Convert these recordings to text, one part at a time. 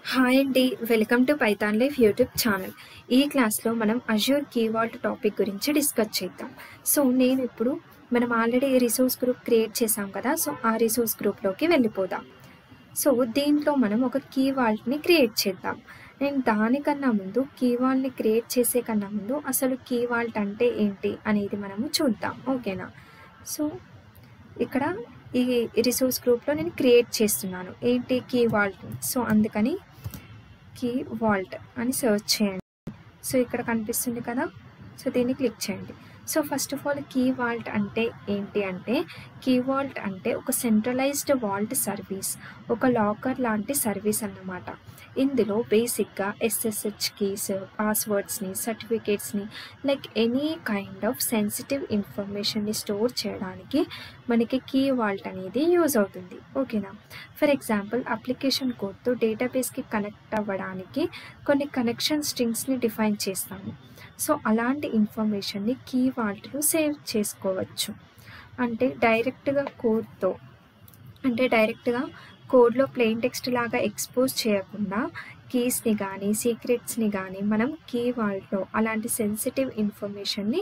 Hi అండి. Welcome to Python life YouTube channel. ఈ క్లాస్లో మనం అజ్యూర్ కీ వాల్ట్ టాపిక్ గురించి డిస్కస్ చేద్దాం. సో నేను ఇప్పుడు మనం ఆల్రెడీ రిసోర్స్ గ్రూప్ క్రియేట్ చేసాం కదా. సో ఆ రిసోర్స్ గ్రూప్లోకి వెళ్ళిపోదాం. సో దీంట్లో మనం ఒక కీ వాల్ట్ని క్రియేట్ చేద్దాం. అండ్ దానికన్నా ముందు కీ వాల్ట్ని క్రియేట్ చేసే కన్నా ముందు అసలు కీ వాల్ట్ అంటే ఏంటి అనేది మనము చూద్దాం. ఓకేనా? సో ఇక్కడ ఈ రిసోర్స్ గ్రూప్లో నేను క్రియేట్ చేస్తున్నాను ఏంటి కీ వాల్ట్. సో అందుకని కీ వాల్ట్ అని సెర్చ్ చేయండి. సో ఇక్కడ కనిపిస్తుంది కదా. సో దీన్ని క్లిక్ చేయండి. So first of all key vault అంటే ఏంటి అంటే, కీ వాల్ట్ అంటే ఒక సెంట్రలైజ్డ్ వాల్ట్ సర్వీస్, ఒక లాకర్ లాంటి సర్వీస్ అన్నమాట. ఇందులో బేసిక్గా SSH కీస్, పాస్వర్డ్స్ని, సర్టిఫికేట్స్ని like any kind of sensitive ఇన్ఫర్మేషన్ని స్టోర్ చేయడానికి మనకి కీ వాల్ట్ అనేది యూజ్ అవుతుంది. ఓకేనా? ఫర్ ఎగ్జాంపుల్ అప్లికేషన్ కోడ్తో డేటాబేస్కి కనెక్ట్ అవ్వడానికి కొన్ని కనెక్షన్ స్ట్రింగ్స్ని డిఫైన్ చేస్తాము. సో అలాంటి ఇన్ఫర్మేషన్ని కీ వాల్ట్లో సేవ్ చేసుకోవచ్చు. అంటే డైరెక్ట్గా కోడ్లో ప్లెయిన్ టెక్స్ట్ లాగా ఎక్స్పోజ్ చేయకుండా కీస్ని కానీ సీక్రెట్స్ని కానీ మనం కీ వాల్ట్లో అలాంటి సెన్సిటివ్ ఇన్ఫర్మేషన్ని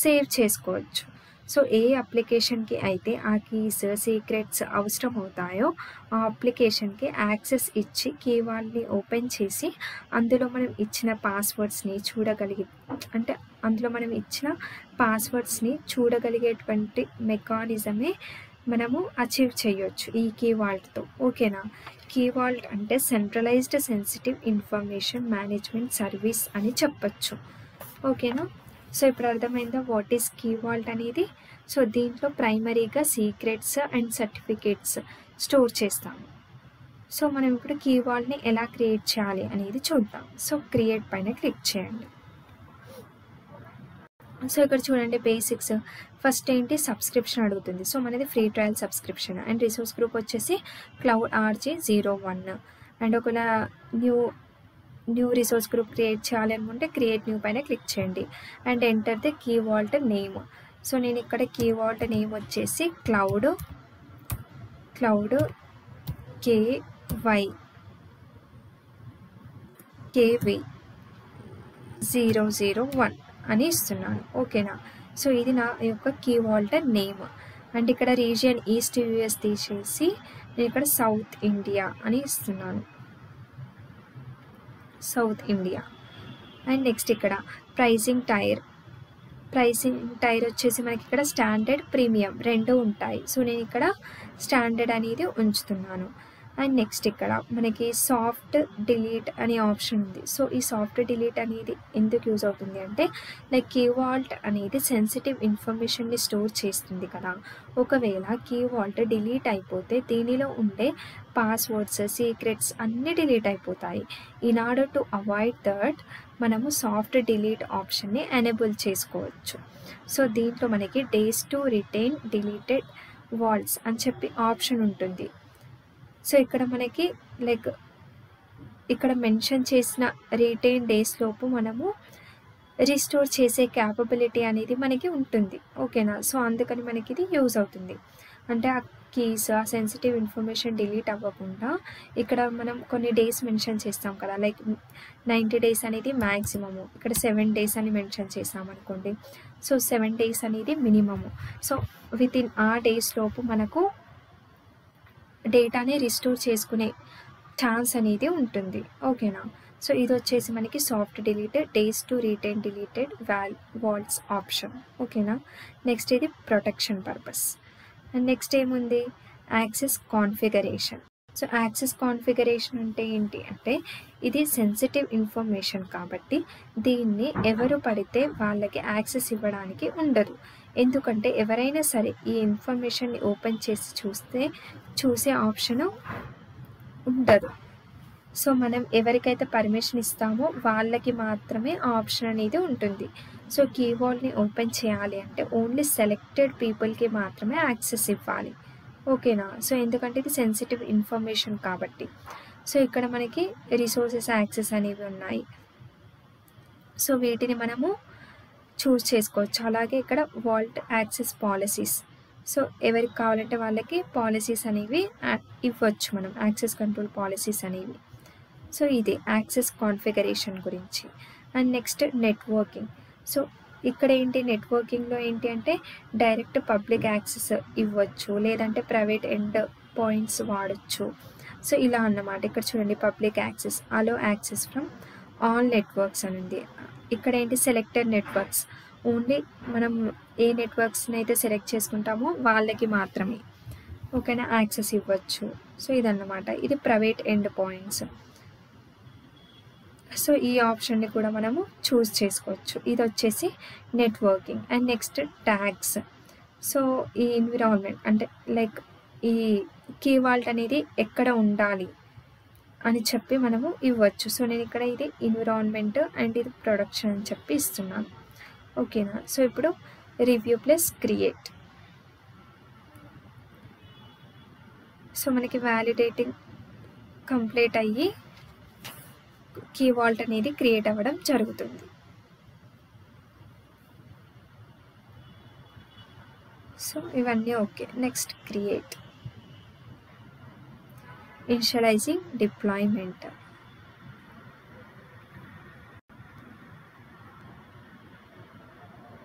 సేవ్ చేసుకోవచ్చు. సో ఏ అప్లికేషన్కి అయితే ఆ కీస్ సీక్రెట్స్ అవసరం అవుతాయో ఆ అప్లికేషన్కి యాక్సెస్ ఇచ్చి కీ వాల్ట్ని ఓపెన్ చేసి అందులో మనం ఇచ్చిన పాస్వర్డ్స్ని చూడగలిగేటువంటి మెకానిజమే మనము అచీవ్ చేయొచ్చు ఈ కీ వాల్ట్తో. ఓకేనా? కీ వాల్ట్ అంటే centralized sensitive information management service అని చెప్పచ్చు. ఓకేనా? సో ఇప్పుడు అర్థమైందా వాట్ ఈస్ కీ వాల్ట్ అనేది. సో దీంట్లో ప్రైమరీగా సీక్రెట్స్ అండ్ సర్టిఫికేట్స్ స్టోర్ చేస్తాము. సో మనం ఇప్పుడు కీ వాల్ట్ని ఎలా క్రియేట్ చేయాలి అనేది చూద్దాం. సో క్రియేట్ పైన క్లిక్ చేయండి. సో ఇక్కడ చూడండి బేసిక్స్. ఫస్ట్ ఏంటి, సబ్స్క్రిప్షన్ అడుగుతుంది. సో మనది free trial subscription. And resource group వచ్చేసి క్లౌడ్ RG01. అండ్ ఒకవేళ న్యూ రిసోర్స్ గ్రూప్ క్రియేట్ చేయాలి అనుకుంటే క్రియేట్ న్యూ పైన క్లిక్ చేయండి and enter the key vault name. So నేను ఇక్కడ కీ వాల్ట్ నేమ్ వచ్చేసి క్లౌడ్ KV001 అని ఇస్తున్నాను. ఓకేనా? సో ఇది నా యొక్క కీ వాల్ట్ నేమ్. అండ్ ఇక్కడ రీజియన్ ఈస్ట్ US తీసేసి నేను ఇక్కడ సౌత్ ఇండియా అని ఇస్తున్నాను. South India. అండ్ నెక్స్ట్ ఇక్కడ ప్రైసింగ్ టైర్ వచ్చేసి మనకి ఇక్కడ స్టాండర్డ్ ప్రీమియం రెండు ఉంటాయి. సో నేను ఇక్కడ స్టాండర్డ్ అనేది ఉంచుతున్నాను. అండ్ నెక్స్ట్ ఇక్కడ మనకి సాఫ్ట్ డిలీట్ అనే ఆప్షన్ ఉంది. సో ఈ సాఫ్ట్ డిలీట్ అనేది ఎందుకు యూజ్ అవుతుంది అంటే, లైక్ కీ వాల్ట్ అనేది సెన్సిటివ్ ఇన్ఫర్మేషన్ని స్టోర్ చేస్తుంది కదా. ఒకవేళ కీ వాల్ట్ డిలీట్ అయిపోతే దీనిలో ఉండే పాస్వర్డ్స్ సీక్రెట్స్ అన్నీ డిలీట్ అయిపోతాయి. In order to avoid that మనము సాఫ్ట్ డిలీట్ ఆప్షన్ని ఎనేబుల్ చేసుకోవచ్చు. సో దీంట్లో మనకి days to retain deleted volts అని చెప్పి ఆప్షన్ ఉంటుంది. సో ఇక్కడ మనకి లైక్ ఇక్కడ మెన్షన్ చేసిన రిటైన్ డేస్ లోపు మనము రీస్టోర్ చేసే క్యాపబిలిటీ అనేది మనకి ఉంటుంది. ఓకేనా? సో అందుకని మనకి ఇది యూజ్ అవుతుంది. అంటే ఆ కీస్ ఆ సెన్సిటివ్ ఇన్ఫర్మేషన్ డిలీట్ అవ్వకుండా ఇక్కడ మనం కొన్ని డేస్ మెన్షన్ చేస్తాం కదా, లైక్ 90 days అనేది మ్యాక్సిమము. ఇక్కడ 7 days అని మెన్షన్ చేసామనుకోండి. సో 7 days అనేది మినిమము. సో వితిన్ ఆ డేస్ లోపు మనకు డేటాని రిస్టోర్ చేసుకునే ఛాన్స్ అనేది ఉంటుంది. ఓకేనా? సో ఇది వచ్చేసి మనకి soft delete days to retain deleted volts option. ఓకేనా? నెక్స్ట్ ఇది ప్రొటెక్షన్ పర్పస్. అండ్ నెక్స్ట్ ఏముంది, access configuration. So access configuration అంటే ఏంటి అంటే, ఇది సెన్సిటివ్ ఇన్ఫర్మేషన్ కాబట్టి దీన్ని ఎవరు పడితే వాళ్ళకి యాక్సెస్ ఇవ్వడానికి ఉండదు. ఎందుకంటే ఎవరైనా సరే ఈ ఇన్ఫర్మేషన్ని ఓపెన్ చేసి చూసే ఆప్షను ఉండదు. సో మనం ఎవరికైతే పర్మిషన్ ఇస్తామో వాళ్ళకి మాత్రమే ఆ ఆప్షన్ అనేది ఉంటుంది. సో కీ వాల్ట్ని ఓపెన్ చేయాలి అంటే ఓన్లీ సెలెక్టెడ్ పీపుల్కి మాత్రమే యాక్సెస్ ఇవ్వాలి. ఓకేనా? సో ఎందుకంటే ఇది సెన్సిటివ్ ఇన్ఫర్మేషన్ కాబట్టి. సో ఇక్కడ మనకి రిసోర్సెస్ యాక్సెస్ అనేవి ఉన్నాయి. సో వీటిని మనము చూస్ చేసుకోవచ్చు. అలాగే ఇక్కడ వాల్ట్ యాక్సెస్ పాలసీస్. సో ఎవరికి కావాలంటే వాళ్ళకి పాలసీస్ అనేవి ఇవ్వచ్చు మనం, యాక్సెస్ కంట్రోల్ పాలసీస్ అనేవి. సో ఇది యాక్సెస్ కాన్ఫిగరేషన్ గురించి. And next networking. సో ఇక్కడ ఏంటి, నెట్వర్కింగ్లో ఏంటి అంటే డైరెక్ట్ పబ్లిక్ యాక్సెస్ ఇవ్వచ్చు, లేదంటే ప్రైవేట్ ఎండ్ పాయింట్స్ వాడచ్చు. సో ఇలా అన్నమాట. ఇక్కడ చూడండి, public access, allow access from all networks అని ఉంది. ఇక్కడ ఏంటి, సెలెక్టెడ్ నెట్వర్క్స్, ఓన్లీ మనం ఏ నెట్వర్క్స్ని అయితే సెలెక్ట్ చేసుకుంటామో వాళ్ళకి మాత్రమే ఓకేనా యాక్సెస్ ఇవ్వచ్చు. సో ఇదన్నమాట, ఇది ప్రైవేట్ ఎండ్ పాయింట్స్. సో ఈ ఆప్షన్ని కూడా మనము చూస్ చేసుకోవచ్చు. ఇది వచ్చేసి networking. And next tags. So ఈ ఎన్విరాన్మెంట్ అంటే లైక్ ఈ కీ వాల్ట్ అనేది ఎక్కడ ఉండాలి అని చెప్పి మనము ఇవ్వచ్చు. సో నేను ఇక్కడ ఇది ఎన్విరాన్మెంట్ అండ్ ఇది ప్రొడక్షన్ అని చెప్పి ఇస్తున్నాను ఓకేనా. సో ఇప్పుడు రివ్యూ ప్లస్ క్రియేట్. సో మనకి వ్యాలిడేటింగ్ కంప్లీట్ అయ్యి కీ వాల్ట్ అనేది క్రియేట్ అవ్వడం జరుగుతుంది. సో ఇవన్నీ okay. Next create, initialising deployment.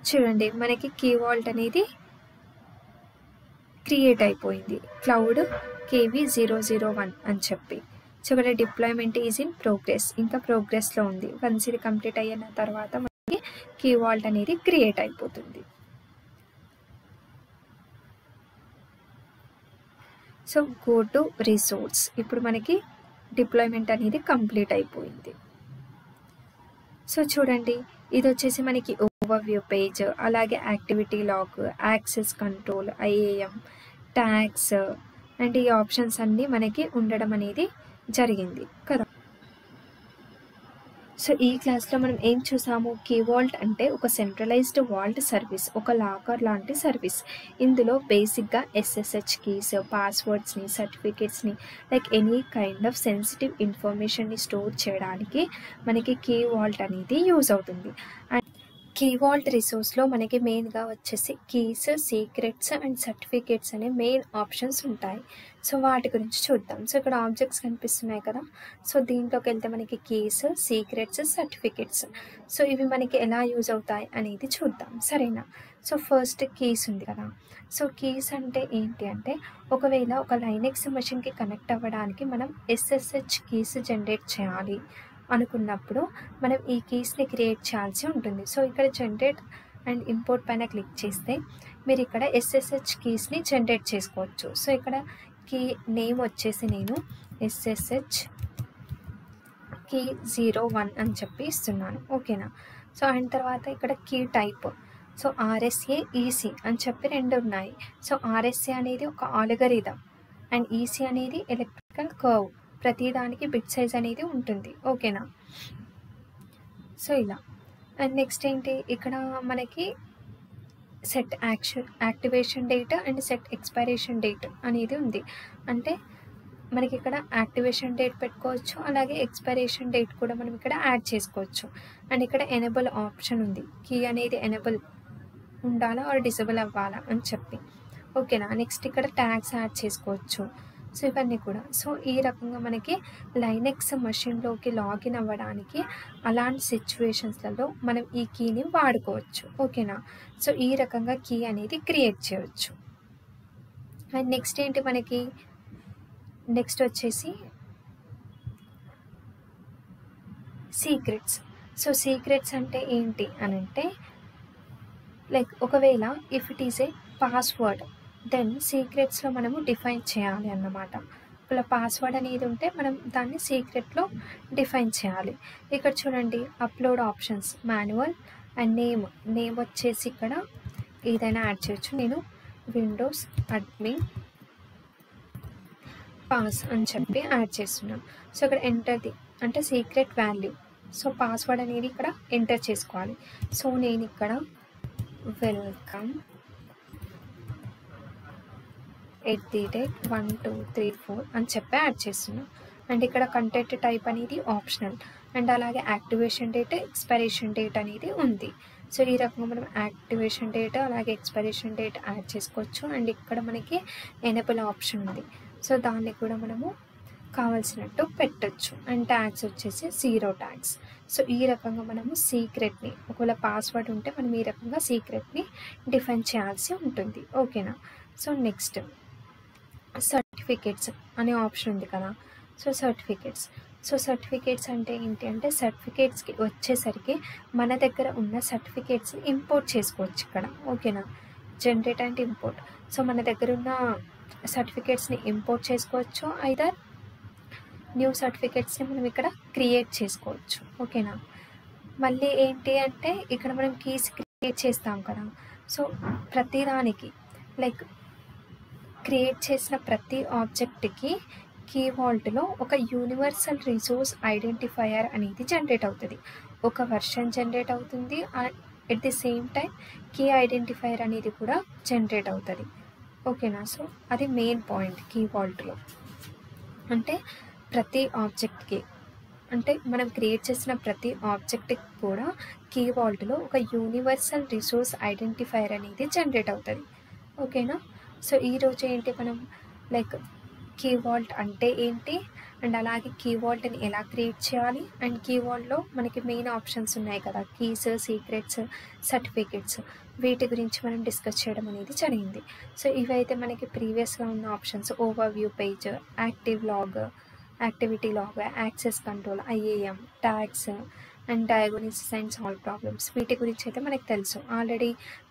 చూడండి, మనకి కీ వాల్ట్ అనేది క్రియేట్ అయిపోయింది, క్లౌడ్ KV001 అని చెప్పి. సో ఇక్కడ డిప్లాయ్మెంట్ ఈజ్ ఇన్ ప్రోగ్రెస్, ఇంకా ప్రోగ్రెస్లో ఉంది. వన్స్ ఇది కంప్లీట్ అయిన తర్వాత మనకి కీ వాల్ట్ అనేది క్రియేట్ అయిపోతుంది. So go to resource. ఇప్పుడు మనకి డిప్లాయ్మెంట్ అనేది కంప్లీట్ అయిపోయింది. సో చూడండి, ఇది వచ్చేసి మనకి ఓవర్వ్యూ పేజ్, అలాగే activity log, access control, IAM, tags and ఈ ఆప్షన్స్ అన్నీ మనకి ఉండడం అనేది జరిగింది కదా. సో ఈ క్లాస్లో మనం ఏం చూసాము, కీ వాల్ట్ అంటే ఒక సెంట్రలైజ్డ్ వాల్ట్ సర్వీస్, ఒక లాకర్ లాంటి సర్వీస్. ఇందులో బేసిక్గా SSH కీస్, పాస్వర్డ్స్ని, సర్టిఫికేట్స్ని, like any kind of sensitive ఇన్ఫర్మేషన్ని స్టోర్ చేయడానికి మనకి కీ వాల్ట్ అనేది యూజ్ అవుతుంది. అండ్ కీ వాల్ట్ రిసోర్స్లో మనకి మెయిన్గా వచ్చేసి కీస్, సీక్రెట్స్ అండ్ సర్టిఫికేట్స్ అనే మెయిన్ ఆప్షన్స్ ఉంటాయి. సో వాటి గురించి చూద్దాం. సో ఇక్కడ ఆబ్జెక్ట్స్ కనిపిస్తున్నాయి కదా. సో దీంట్లోకి వెళ్తే మనకి కీస్, సీక్రెట్స్, సర్టిఫికేట్స్, సో ఇవి మనకి ఎలా యూజ్ అవుతాయి అనేది చూద్దాం సరేనా. సో ఫస్ట్ కీస్ ఉంది కదా. సో కీస్ అంటే ఏంటి అంటే, ఒకవేళ ఒక లైనెక్స్ మెషిన్కి కనెక్ట్ అవ్వడానికి మనం SSH కీస్ జనరేట్ చేయాలి అనుకున్నప్పుడు మనం ఈ కీస్ని క్రియేట్ చేయాల్సి ఉంటుంది. సో ఇక్కడ జనరేట్ అండ్ ఇంపోర్ట్ పైన క్లిక్ చేస్తే మీరు ఇక్కడ SSH కీస్ని జనరేట్ చేసుకోవచ్చు. సో ఇక్కడ కీ నేమ్ వచ్చేసి నేను SSH key01 అని చెప్పి ఇస్తున్నాను ఓకేనా. సో అండ్ తర్వాత ఇక్కడ key type, so RSA EC అని చెప్పి రెండు ఉన్నాయి. సో RSA అనేది ఒక ఆల్గరిథం అండ్ EC అనేది ఎలక్ట్రికల్ కర్వ్, ప్రతిదానికి బిట్ సైజ్ అనేది ఉంటుంది ఓకేనా. సో ఇలా. అండ్ నెక్స్ట్ ఏంటి, ఇక్కడ మనకి set activation date and set expiration date అనేది ఉంది. అంటే మనకి ఇక్కడ యాక్టివేషన్ డేట్ పెట్టుకోవచ్చు, అలాగే ఎక్స్పైరేషన్ డేట్ కూడా మనం ఇక్కడ యాడ్ చేసుకోవచ్చు. అండ్ ఇక్కడ ఎనేబుల్ ఆప్షన్ ఉంది, కీ అనేది ఎనేబుల్ ఉండాలా ఆర్ డిసేబుల్ అవ్వాలా అని చెప్పి ఓకేనా. నెక్స్ట్ ఇక్కడ ట్యాగ్స్ యాడ్ చేసుకోవచ్చు. సో ఇవన్నీ కూడా. సో ఈ రకంగా మనకి లైనెక్స్ మెషిన్లోకి లాగిన్ అవ్వడానికి అలాంటి సిచ్యువేషన్స్లలో మనం ఈ కీని వాడుకోవచ్చు ఓకేనా. సో ఈ రకంగా కీ అనేది క్రియేట్ చేయవచ్చు. అండ్ నెక్స్ట్ ఏంటి మనకి, నెక్స్ట్ వచ్చేసి సీక్రెట్స్. సో సీక్రెట్స్ అంటే ఏంటి అని అంటే, లైక్ ఒకవేళ if it is a password then సీక్రెట్స్లో మనము డిఫైన్ చేయాలి అన్నమాట. ఒకవేళ పాస్వర్డ్ అనేది ఉంటే మనం దాన్ని సీక్రెట్లో డిఫైన్ చేయాలి. ఇక్కడ చూడండి, upload options, manual and name వచ్చేసి ఇక్కడ ఏదైనా యాడ్ చేయొచ్చు. నేను విండోస్ అడ్మిన్ పాస్ అని చెప్పి యాడ్ చేస్తున్నాను. సో ఇక్కడ ఎంటర్ది అంటే సీక్రెట్ వాల్యూ, సో పాస్వర్డ్ అనేది ఇక్కడ ఎంటర్ చేసుకోవాలి. సో నేను ఇక్కడ వెల్కమ్ @1234 అని చెప్పి యాడ్ చేస్తున్నాను. అండ్ ఇక్కడ కంటెంట్ టైప్ అనేది ఆప్షనల్ అండ్ అలాగే యాక్టివేషన్ డేట్, ఎక్స్పైరేషన్ డేట్ అనేది ఉంది. సో ఈ రకంగా మనం యాక్టివేషన్ డేట్ అలాగే ఎక్స్పైరేషన్ డేట్ యాడ్ చేసుకోవచ్చు. అండ్ ఇక్కడ మనకి ఎనేబుల్ ఆప్షన్ ఉంది. సో దాన్ని కూడా మనము కావాల్సినట్టు పెట్టొచ్చు. అండ్ ట్యాగ్స్ వచ్చేసి 0 ట్యాగ్స్. సో ఈ రకంగా మనము సీక్రెట్ని, ఒకవేళ పాస్వర్డ్ ఉంటే మనం ఈ రకంగా సీక్రెట్ని డిఫైన్ చేయాల్సి ఉంటుంది. ఓకేనా. సో నెక్స్ట్ సర్టిఫికేట్స్ అనే ఆప్షన్ ఉంది కదా. సో సర్టిఫికేట్స్ అంటే ఏంటి అంటే, సర్టిఫికేట్స్కి వచ్చేసరికి మన దగ్గర ఉన్న సర్టిఫికేట్స్ని ఇంపోర్ట్ చేసుకోవచ్చు ఇక్కడ. ఓకేనా. Generate and import. సో మన దగ్గర ఉన్న సర్టిఫికేట్స్ని ఇంపోర్ట్ చేసుకోవచ్చు, ఐదర్ న్యూ సర్టిఫికేట్స్ని మనం ఇక్కడ క్రియేట్ చేసుకోవచ్చు. ఓకేనా. మళ్ళీ ఏంటి అంటే ఇక్కడ మనం కీస్ క్రియేట్ చేస్తాం కదా. సో ప్రతిదానికి లైక్ క్రియేట్ చేసిన ప్రతి ఆబ్జెక్ట్కి కీ వాల్ట్లో ఒక యూనివర్సల్ రిసోర్స్ ఐడెంటిఫైయర్ అనేది జనరేట్ అవుతుంది. ఒక వర్షన్ జనరేట్ అవుతుంది. At the same time key identifier అనేది కూడా జనరేట్ అవుతుంది. ఓకేనా. సో అది మెయిన్ పాయింట్ కీ వాల్ట్లో. అంటే ప్రతి ఆబ్జెక్ట్కి, అంటే మనం క్రియేట్ చేసిన ప్రతి ఆబ్జెక్ట్కి కూడా కీ వాల్ట్లో ఒక యూనివర్సల్ రిసోర్స్ ఐడెంటిఫైయర్ అనేది జనరేట్ అవుతుంది. ఓకేనా. సో ఈరోజు ఏంటి మనం లైక్ కీ వాల్ట్ అంటే ఏంటి, అండ్ అలాగే కీ వాల్ట్ని ఎలా క్రియేట్ చేయాలి, అండ్ కీ వాల్ట్లో మనకి మెయిన్ ఆప్షన్స్ ఉన్నాయి కదా, కీస్, సీక్రెట్స్, సర్టిఫికేట్స్, వీటి గురించి మనం డిస్కస్ చేయడం అనేది జరిగింది. సో ఇవైతే మనకి ప్రీవియస్గా ఉన్న options: overview page, active log, activity log, access control, IAM, tags and diagnosis and solve problems. వీటి గురించి అయితే మనకు తెలుసు. ఆల్రెడీ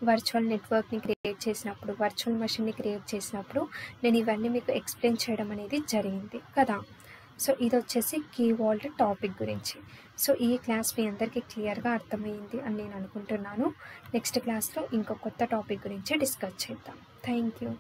వర్చువల్ నెట్వర్క్ని క్రియేట్ చేసినప్పుడు, వర్చువల్ మెషిన్ని క్రియేట్ చేసినప్పుడు నేను ఇవన్నీ మీకు ఎక్స్ప్లెయిన్ చేయడం అనేది జరిగింది కదా. సో ఇది వచ్చేసి కీ వాల్ట్ టాపిక్ గురించి. సో ఈ క్లాస్ మీ అందరికీ క్లియర్గా అర్థమైంది అని నేను అనుకుంటున్నాను. నెక్స్ట్ క్లాస్లో ఇంకో కొత్త టాపిక్ గురించి డిస్కస్ చేద్దాం. Thank you.